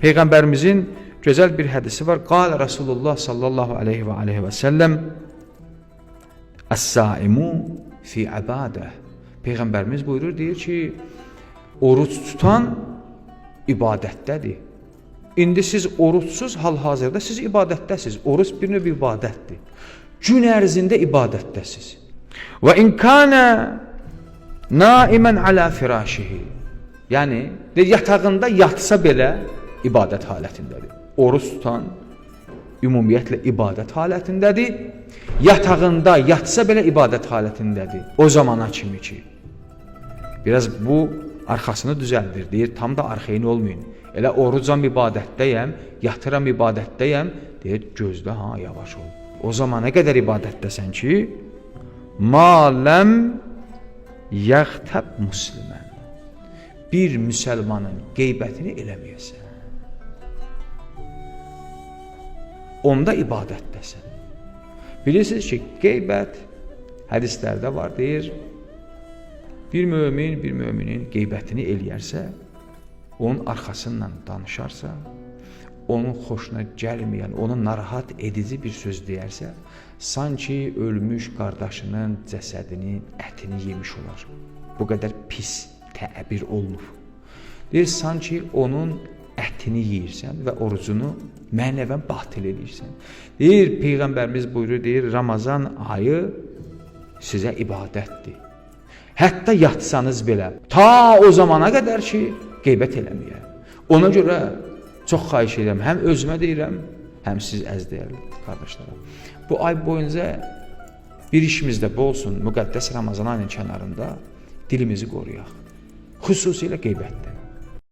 Peyğəmbərimizin gözəl bir hədisi var. Qal Rasulullah sallallahu aleyhi və səlləm Əs-saimu fi ibadə. Peyğəmbərimiz buyurur, deyir ki, oruç tutan ibadətdədir. İndi siz oruçsuz hal-hazırda siz ibadətdəsiz. Oruç bir növ ibadətdir. Gün ərzində ibadətdəsiz. Və in kana naimən alə firashihi. Yəni yatağında yatsa belə ibadət halətindədir. Oruç tutan ümumiyyətlə ibadət halətindədir. Yatağında yatsa belə ibadət halətindədir. O zamana kimi ki, biraz bu arxasını düzəldir, deyir, tam da arxeyin olmayın. Elə orucam ibadətdəyəm, yatıram ibadətdəyəm, deyir, gözlə, yavaş ol. O zamana qədər ibadətdəsən ki, maləm yəğtəb muslimən. Bir müsəlmanın qeybətini eləməyəsən. Onda ibadətdəsən. Bilirsiniz ki, qeybət hədislərdə var, deyir, bir mömin bir möminin qeybətini eləyərsə, onun arxasından danışarsa, onun xoşuna gəlməyən, onun narahat edici bir söz deyərsə, sanki ölmüş qardaşının cəsədinin ətini yemiş olar. Bu qədər pis təbir olunur. Deyir, sanki onun ətini yeyirsən və orucunu mənəvən batil edirsən. Deyir, Peyğəmbərimiz buyurur, deyir, Ramazan ayı sizə ibadətdir. Hətta yatsanız belə, ta o zamana qədər ki, qeybət eləməyə. Ona görə çox xahiş edirəm, həm özümə deyirəm, həm siz əzdəyərli qardaşlarım. Bu ay boyunca bir işimizdə bu olsun, müqəddəs Ramazan ayının kənarında dilimizi qoruyaq. Xüsusilə qeybətdən.